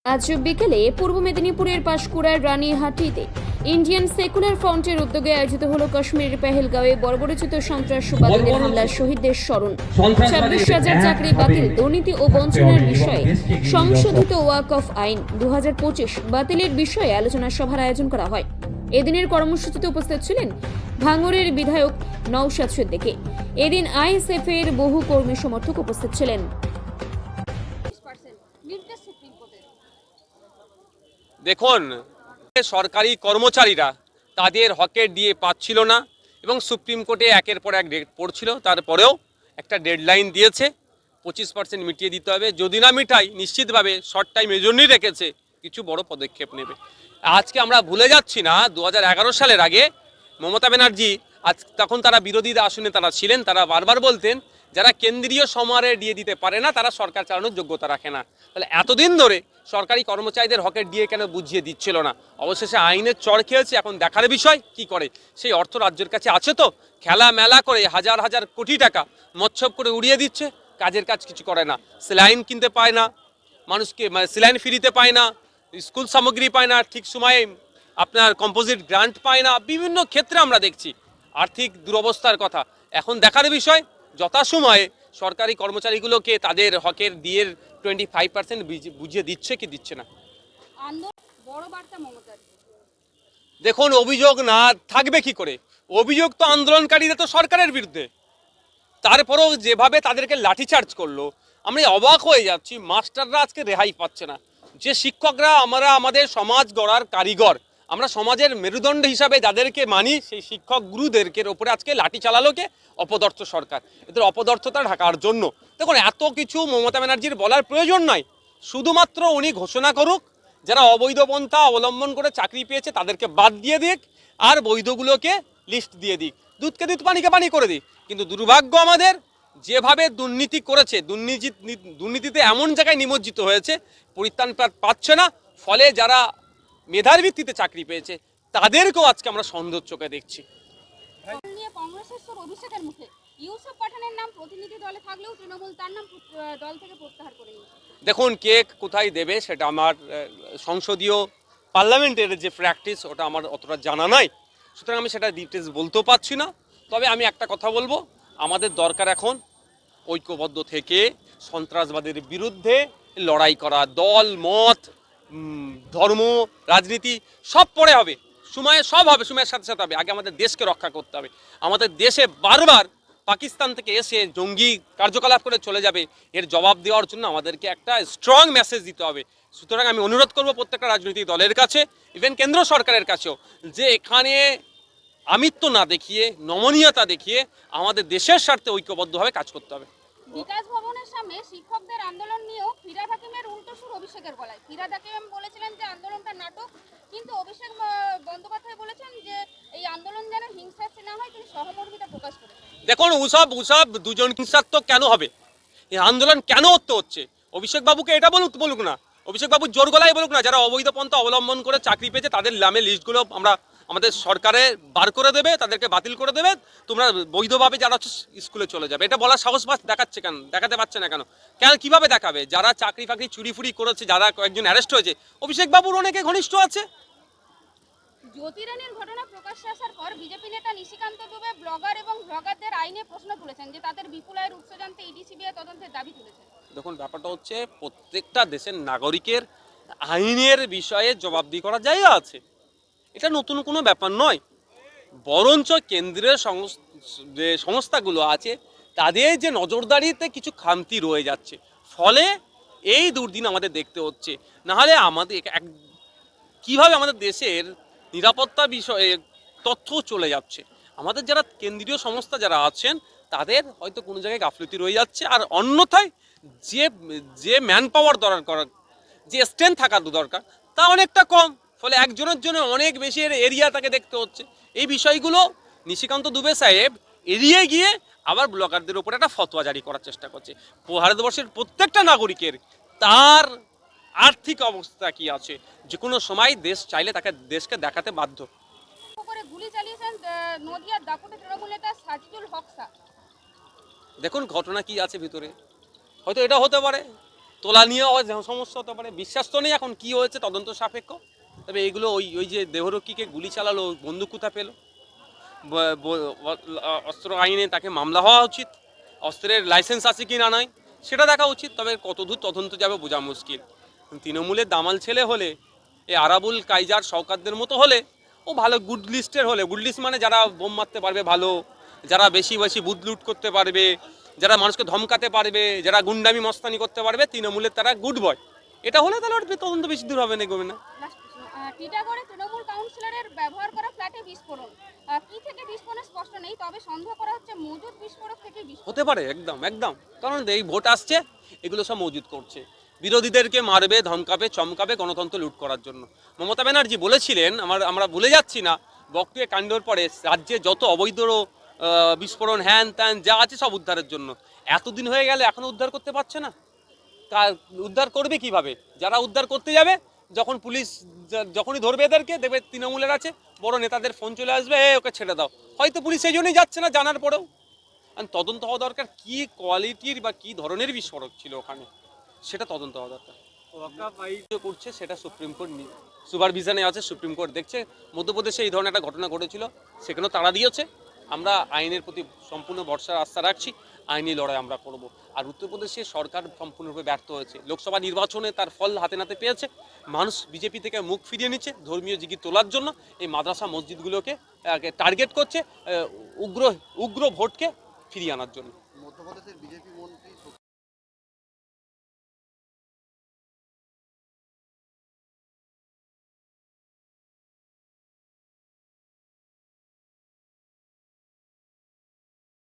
আজ বিকেলে পূর্ব মেদিনীপুরের পাঁশকুড়ার রানীহাটিতে ইন্ডিয়ান সেকুলার ফ্রন্টের উদ্যোগে আয়োজিত হল কাশ্মীরের পেহেলগাঁওয়ে বর্বরোচিত সন্ত্রাসবাদীদের হামলার শহীদদের স্মরণ। 26,000 চাকরি বাতিল, দুর্নীতি ও বঞ্চনার বিষয়ে সংশোধিত ওয়াক অফ আইন 2025 বাতিলের বিষয়ে আলোচনা সভার আয়োজন করা হয়। এদিনের কর্মসূচিতে উপস্থিত ছিলেন ভাঙড়ের বিধায়ক নওশাদ সিদ্দিকী। এদিন আইএসএফ এর বহু কর্মী সমর্থক উপস্থিত ছিলেন। দেখুন, সরকারি কর্মচারীরা তাদের হকের দিয়ে পাচ্ছিল না এবং সুপ্রিম কোর্টে একের পর এক ডেট পড়ছিল। তারপরেও একটা ডেডলাইন দিয়েছে, 25% মিটিয়ে দিতে হবে। যদি না মিটাই নিশ্চিতভাবে শর্ট টাইমের জন্যই রেখেছে, কিছু বড় পদক্ষেপ নেবে। আজকে আমরা ভুলে যাচ্ছি না 2011 সালের আগে মমতা ব্যানার্জি, তখন তারা বিরোধীদের আসনে তারা ছিলেন, তারা বারবার বলতেন যারা কেন্দ্রীয় সমারে দিয়ে দিতে পারে না তারা সরকার চালানোর যোগ্যতা রাখে না। তাহলে এতদিন ধরে সরকারি কর্মচারীদের হকের দিয়ে কেন বুঝিয়ে দিচ্ছিল না? অবশেষে আইনের চড় খেয়েছে। এখন দেখার বিষয় কি করে। সেই অর্থ রাজ্যের কাছে আছে তো, খেলা মেলা করে হাজার হাজার কোটি টাকা মচ্ছব করে উড়িয়ে দিচ্ছে, কাজের কাজ কিছু করে না। স্যালাইন কিনতে পায় না মানুষকে, স্যালাইন ফ্রিতে পায় না, স্কুল সামগ্রী পায় না, ঠিক সময়ে আপনার কম্পোজিট গ্রান্ট পায় না। বিভিন্ন ক্ষেত্রে আমরা দেখছি আর্থিক দুরবস্থার কথা। এখন দেখার বিষয় যথাসময়ে সরকারি কর্মচারীগুলোকে তাদের হকের দিয়ে 25% বুঝিয়ে দিচ্ছে কি দিচ্ছে না। দেখুন, অভিযোগ না থাকবে কি করে? অভিযোগ তো আন্দোলনকারীরা তো সরকারের বিরুদ্ধে, তারপরেও যেভাবে তাদেরকে লাঠিচার্জ করলো, আমরা অবাক হয়ে যাচ্ছি। মাস্টাররা আজকে রেহাই পাচ্ছে না। যে শিক্ষকরা আমরা আমাদের সমাজ গড়ার কারিগর, আমরা সমাজের মেরুদণ্ড হিসাবে যাদেরকে মানি, সেই শিক্ষক গুরুদেরকে ওপরে আজকে লাঠি চালালো কে? অপদার্থ সরকার। এদের অপদার্থতা ঢাকার জন্য। দেখুন, এত কিছু মমতা ব্যানার্জির বলার প্রয়োজন নাই। শুধুমাত্র উনি ঘোষণা করুক, যারা অবৈধ পন্থা অবলম্বন করে চাকরি পেয়েছে তাদেরকে বাদ দিয়ে দিক, আর বৈধগুলোকে লিস্ট দিয়ে দিক। দুধকে দুধ পানিকে পানি করে দিক। কিন্তু দুর্ভাগ্য আমাদের, যেভাবে দুর্নীতি করেছে, দুর্নীতিতে এমন জায়গায় নিমজ্জিত হয়েছে, পরিত্রাণ পাচ্ছে না। ফলে যারা মেধার ভিত্তিতে চাকরি পেয়েছে তাদেরকেও আজকে আমরা সন্দেহ চোখে দেখছি। অভিষেকের মুখে ইউসুফ পাঠানের নাম প্রতিনিধি দলে থাকলেও তৃণমূল তার নাম দল থেকে প্রত্যাহার করে নিয়েছে। দেখুন, কে কোথায় দেবে সেটা আমার সংসদীয় পার্লামেন্টের যে প্র্যাকটিস ওটা আমার অতটা জানা নাই, সুতরাং আমি সেটা ডিটেলস বলতেও পারছি না। তবে আমি একটা কথা বলবো, আমাদের দরকার এখন ঐক্যবদ্ধ থেকে সন্ত্রাসবাদের বিরুদ্ধে লড়াই করা। দল মত ধর্ম রাজনীতি সব পরে হবে, সময়ে সব হবে, সময়ের সাথে সাথে হবে। আগে আমাদের দেশকে রক্ষা করতে হবে। আমাদের দেশে বারবার পাকিস্তান থেকে এসে জঙ্গি কার্যকলাপ করে চলে যাবে, এর জবাব দেওয়ার জন্য আমাদেরকে একটা স্ট্রং মেসেজ দিতে হবে। সুতরাং আমি অনুরোধ করব প্রত্যেকটা রাজনৈতিক দলের কাছে, ইভেন কেন্দ্র সরকারের কাছেও, যে এখানে আমিত্ব না দেখিয়ে, নমনীয়তা দেখিয়ে আমাদের দেশের স্বার্থে ঐক্যবদ্ধভাবে কাজ করতে হবে। বিকাশ ভবনের সামনে শিক্ষকদের আন্দোলন নিয়েও ফিরাদ হাকিমের উল্টো সুর অভিষেকের গলায়। ফিরাদ হাকিম বলেছিলেন যে আন্দোলনটা নাটক, কিন্তু অভিষেক বন্দ্যোপাধ্যায় বলেছেন যে এই আন্দোলন যেন হিংসাত্মক না হয়, তিনি সহমর্মিতা প্রকাশ করেছেন। দেখুন, উসব দুজন হিংসাত্মক কেন হবে? এই আন্দোলন কেন হচ্ছে? অভিষেক বাবুকে এটা বলুক না, অভিষেক বাবু জোর গলায় বলুক না, যারা অবৈধ পন্থা অবলম্বন করে চাকরি পেয়েছে তাদের নামে লিস্টগুলো আমরা আমাদের সরকারে বার করে দেবে, তাদেরকে বাতিল করে দেবে, তোমরা বৈধভাবে যারা স্কুলে চলে যাবে। এটা বলার সাহস দেখাতে পারছে না কেন? কিভাবে দেখাবে? যারা চাকরি ফাকরি চুরি ফুরি করেছে, যারা কয়েকজন অ্যারেস্ট হয়েছে, অভিষেক বাবুর অনেকে ঘনিষ্ঠ আছে। জ্যোতিরানীর ঘটনা প্রকাশ্যে আসার পর বিজেপি নেতা নিশিকান্ত দুবে ব্লগার এবং ব্লগারদের আইনে প্রশ্ন তুলেছেন, যে তাদের বিপুল আয়ের উৎস জানতে ইডি সিবিআই তদন্তের দাবি তুলেছেন। দেখুন, ব্যাপারটা হচ্ছে প্রত্যেকটা দেশের নাগরিকের আইনের বিষয়ে জবাবদিহি করার জায়গা আছে। এটা নতুন কোনো ব্যাপার নয়। বরঞ্চ কেন্দ্রের যে সংস্থাগুলো আছে তাদের যে নজরদারিতে কিছু খামতি রয়ে যাচ্ছে, ফলে এই দুর্দিন আমাদের দেখতে হচ্ছে। নাহলে আমাদের কিভাবে আমাদের দেশের নিরাপত্তা বিষয়ে তথ্য চলে যাচ্ছে। আমাদের যারা কেন্দ্রীয় সংস্থা যারা আছেন তাদের হয়তো কোনো জায়গায় গাফলতি রয়ে যাচ্ছে, আর অন্যথায় যে ম্যান পাওয়ার দরকার, যে স্ট্রেংথ থাকা দরকার, তা অনেকটা কম। ফলে একজনের জন্য অনেক বেশি এরিয়া তাকে দেখতে হচ্ছে। এই বিষয়গুলো নিশিকান্ত দুবে সাহেব এড়িয়ে গিয়ে আবার ব্লগারদের উপর একটা ফতোয়া জারি করার চেষ্টা করছে। ভারতবর্ষের প্রত্যেকটা নাগরিকের তার আর্থিক অবস্থা কি আছে, যে কোনো সময় দেশ চাইলে তাকে দেশকে দেখাতে বাধ্য। গুলি চালিয়েছেন নদিয়ার দাপুটে তৃণমূল নেতা সাজিদুল হক। দেখুন, ঘটনা কি আছে ভিতরে, হয়তো এটা হতে পারে তোলা নিয়েও সমস্যা হতে পারে, বিশ্বাস তো নেই এখন কি হয়েছে, তদন্ত সাপেক্ষ। তবে এইগুলো ওই ওই যে দেহরক্ষীকে গুলি চালালো, বন্দুক কোথা পেলো, অস্ত্র আইনে তাকে মামলা হওয়া উচিত, অস্ত্রের লাইসেন্স আছে কি না নাই সেটা দেখা উচিত। তবে কতদূর তদন্ত যাবে বোঝা মুশকিল। তৃণমূলের দামাল ছেলে হলে, এই আরাবুল কাইজার শওকাতদের মতো হলে ও ভালো গুড লিস্টের হলে, গুড লিস্ট মানে যারা বোম মারতে পারবে ভালো, যারা বেশি বেশি বুথ লুট করতে পারবে, যারা মানুষকে ধমকাতে পারবে, যারা গুন্ডামি মস্তানি করতে পারবে, তৃণমূলের তারা গুড বয়। এটা হলে তাহলে ওর তদন্ত বেশি দূর হবে না, এগোবে না। টিটাগড়ে তৃণমূল কাউন্সিলরের ব্যবহার করা ফ্ল্যাটে বিস্ফোরণ, কি থেকে বিস্ফোরণ স্পষ্ট নেই, তবে সন্দেহ করা হচ্ছে মজুদ বিস্ফোরক থেকে বিস্ফোরণ। হতে পারে, একদম একদম, কারণ এই ভোট আসছে, এগুলো সব মজুদ করছে, বিরোধীদেরকে মারবে, ধমকাবে, চমকাবে, গণতন্ত্র লুট করার জন্য। মমতা ব্যানার্জি বলেছিলেন, আমরা ভুলে যাচ্ছি না, বকটুয়ে কাণ্ডর পরে রাজ্যে যত অবৈধ বিস্ফোরণ হ্যান ত্যান যা আছে সব উদ্ধারের জন্য। এতদিন হয়ে গেলে এখনো উদ্ধার করতে পারছে না, তা উদ্ধার করবে কিভাবে? যারা উদ্ধার করতে যাবে, যখন পুলিশ যখনই ধরবে এদেরকে, দেখবে তৃণমূলের আছে বড় নেতাদের ফোন চলে আসবে, ওকে ছেড়ে দাও। হয়তো পুলিশ সেই জন্যই যাচ্ছে না, জানার পরেও। আর তদন্ত হওয়া দরকার, কি কোয়ালিটির বা কি ধরনের বিস্ফোরক ছিল ওখানে, সেটা তদন্ত হওয়া দরকার। করছে সেটা সুপ্রিম কোর্ট সুপারভিশনে আছে, সুপ্রিম কোর্ট দেখছে। মধ্যপ্রদেশে এই ধরনের একটা ঘটনা ঘটেছিল, সেখানেও তাড়া দিয়েছে। আমরা আইনের প্রতি সম্পূর্ণ ভরসার আস্থা রাখছি, আইনি লড়াই আমরা করব। আর উত্তরপ্রদেশে সরকার সম্পূর্ণরূপে ব্যর্থ হয়েছে, লোকসভা নির্বাচনে তার ফল হাতে নাতে পেয়েছে। মানুষ বিজেপি থেকে মুখ ফিরিয়ে নিচ্ছে ধর্মীয় জিগি তোলার জন্য, এই মাদ্রাসা মসজিদগুলোকে টার্গেট করছে, উগ্র ভোটকে ফিরিয়ে আনার জন্য। মধ্যপ্রদেশের বিজেপি মন্ত্রী